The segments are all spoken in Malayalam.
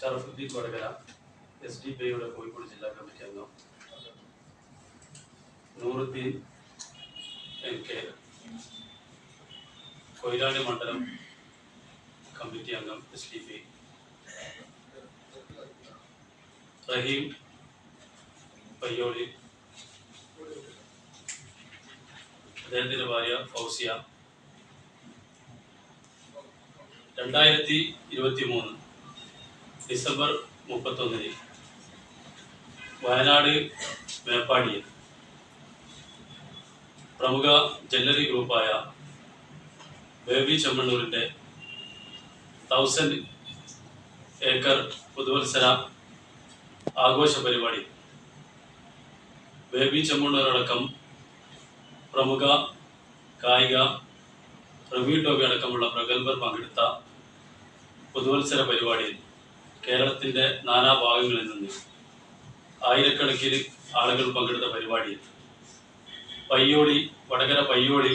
ഷറഫുദ്ദീൻ വടകര SDPIയുടെ കോഴിക്കോട് ജില്ലാ കമ്മിറ്റി അംഗം, നൂറുദ്ദീൻ NK കൊയിലാണ്ടി മണ്ഡലം കമ്മിറ്റി അംഗം SDPI, റഹീം പയ്യോളി, അദ്ദേഹത്തിന്റെ ഭാര്യ ഫൗസിയ. 2023 ഡിസംബർ 31 വയനാട് മേപ്പാടിയിൽ പ്രമുഖ ജ്വല്ലറി ഗ്രൂപ്പായ ബേബി ചെമ്മണ്ണൂരിൻ്റെ 1000 ഏക്കർ പുതുവത്സര ആഘോഷ പരിപാടി ബേബി ചെമ്മണ്ണൂരടക്കം പ്രമുഖ കായിക റവി ടോബി അടക്കമുള്ള പ്രഗത്ഭർ പങ്കെടുത്ത പുതുവത്സര പരിപാടിയിൽ കേരളത്തിൻ്റെ നാനാഭാഗങ്ങളിൽ നിന്ന് ആയിരക്കണക്കിന് ആളുകൾ പങ്കെടുത്ത പരിപാടിയിൽ പയ്യോളി, വടകര പയ്യോളി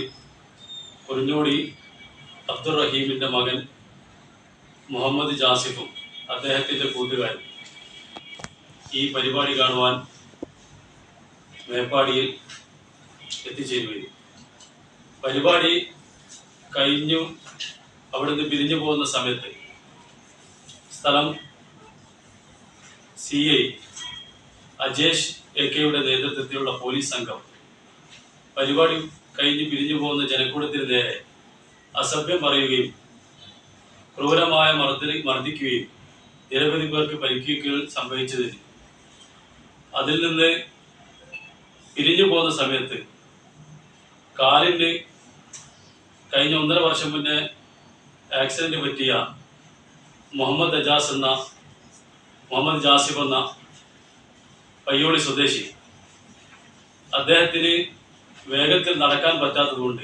കുറിഞ്ഞോടി അബ്ദുറഹീമിൻ്റെ മകൻ മുഹമ്മദ് ജാസിഫും അദ്ദേഹത്തിൻ്റെ കൂട്ടുകാരും ഈ പരിപാടി കാണുവാൻ മേപ്പാടിയിൽ എത്തിച്ചേരുകയും പരിപാടി കഴിഞ്ഞു അവിടുന്ന് പിരിഞ്ഞു പോകുന്ന സമയത്ത് സ്ഥലം CI അജേഷ് AK നേതൃത്വത്തിലുള്ള പോലീസ് സംഘം പരിപാടി കഴിഞ്ഞ് പിരിഞ്ഞു പോകുന്ന ജനക്കൂട്ടത്തിന് നേരെ അസഭ്യം പറയുകയും ക്രൂരമായ മർദ്ദിക്കുകയും നിരവധി പേർക്ക് പരിക്കുകൾ സംഭവിച്ചതിന് അതിൽ നിന്ന് പിരിഞ്ഞു പോകുന്ന സമയത്ത് കാലിന് കഴിഞ്ഞ 1.5 വർഷം മുന്നേ ആക്സിഡന്റ് പറ്റിയ മുഹമ്മദ് ജാസിഫ് എന്ന പയ്യോളി സ്വദേശി, അദ്ദേഹത്തിന് വേഗത്തിൽ നടക്കാൻ പറ്റാത്തതുകൊണ്ട്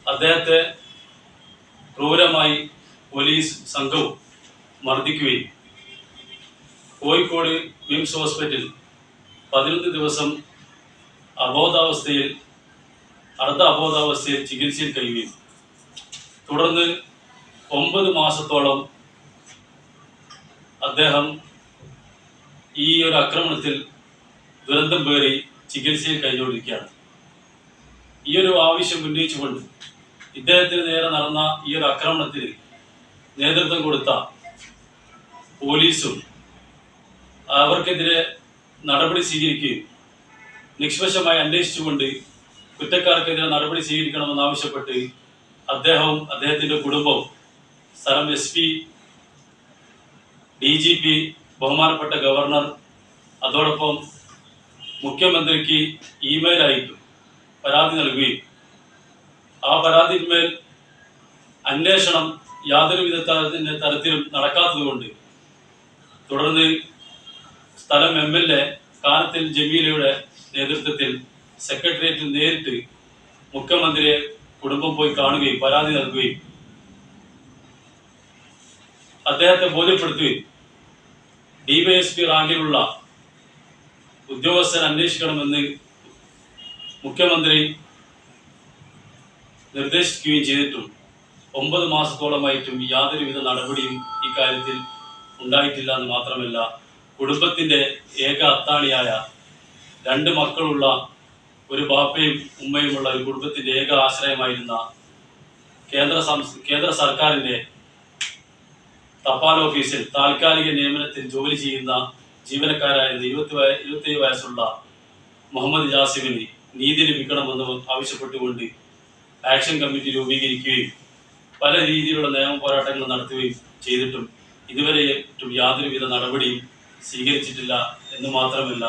അദ്ദേഹത്തെ ക്രൂരമായി പോലീസ് സംഘവും മർദ്ദിക്കുകയും കോഴിക്കോട് വിംസ് ഹോസ്പിറ്റലിൽ 11 ദിവസം അർദ്ധ അബോധാവസ്ഥയിൽ ചികിത്സയിൽ കഴിയുകയും തുടർന്ന് 9 മാസത്തോളം അദ്ദേഹം ഈ ഒരു ആക്രമണത്തിൽ ദുരന്തം പേറി ചികിത്സയിൽ കഴിഞ്ഞുകൊണ്ടിരിക്കുകയാണ്. ഈ ഒരു ആവശ്യം ഉന്നയിച്ചുകൊണ്ട് ഇദ്ദേഹത്തിന് നേരെ നടന്ന ഈ ഒരു ആക്രമണത്തിന് നേതൃത്വം കൊടുത്ത പോലീസും അവർക്കെതിരെ നടപടി സ്വീകരിക്കുകയും നിഷ്പക്ഷമായി അന്വേഷിച്ചുകൊണ്ട് കുറ്റക്കാർക്കെതിരെ നടപടി സ്വീകരിക്കണമെന്നാവശ്യപ്പെട്ട് അദ്ദേഹവും അദ്ദേഹത്തിന്റെ കുടുംബവും സ്ഥലം SP, DGP, ബഹുമാനപ്പെട്ട ഗവർണർ, അതോടൊപ്പം മുഖ്യമന്ത്രിക്ക് ഇമെയിൽ അയക്കും പരാതി നൽകുകയും ആ പരാതിന്മേൽ അന്വേഷണം യാതൊരുവിധ തരത്തിലും നടക്കാത്തതുകൊണ്ട് തുടർന്ന് സ്ഥലം MLA കാനത്തിൽ ജമീലയുടെ നേതൃത്വത്തിൽ സെക്രട്ടേറിയറ്റിൽ നേരിട്ട് മുഖ്യമന്ത്രിയെ കുടുംബം പോയി കാണുകയും പരാതി നൽകുകയും അദ്ദേഹത്തെ ബോധ്യപ്പെടുത്തുകയും DYSP റാങ്കിലുള്ള ഉദ്യോഗസ്ഥൻ അന്വേഷിക്കണമെന്ന് മുഖ്യമന്ത്രി നിർദ്ദേശിക്കുകയും ചെയ്തിട്ടും 9 മാസത്തോളമായിട്ടും യാതൊരുവിധ നടപടിയും ഈ കാര്യത്തിൽ ഉണ്ടായിട്ടില്ല എന്ന് മാത്രമല്ല, കുടുംബത്തിന്റെ ഏക അത്താണിയായ 2 മക്കളുള്ള ഒരു ബാപ്പയും ഉമ്മയുമുള്ള ഒരു കുടുംബത്തിന്റെ ഏക ആശ്രയമായിരുന്ന കേന്ദ്ര സർക്കാരിന്റെ തപാൽ ഓഫീസിൽ താൽക്കാലിക നിയമനത്തിൽ ജോലി ചെയ്യുന്ന ജീവനക്കാരായിരുന്ന 27 വയസ്സുള്ള മുഹമ്മദ് ജാസിഫിന് നീതി ലഭിക്കണമെന്ന് ആവശ്യപ്പെട്ടുകൊണ്ട് ആക്ഷൻ കമ്മിറ്റി രൂപീകരിക്കുകയും പല രീതിയിലുള്ള നിയമ പോരാട്ടങ്ങൾ നടത്തുകയും ചെയ്തിട്ടും ഇതുവരെ യാതൊരുവിധ നടപടിയും സ്വീകരിച്ചിട്ടില്ല എന്ന് മാത്രമല്ല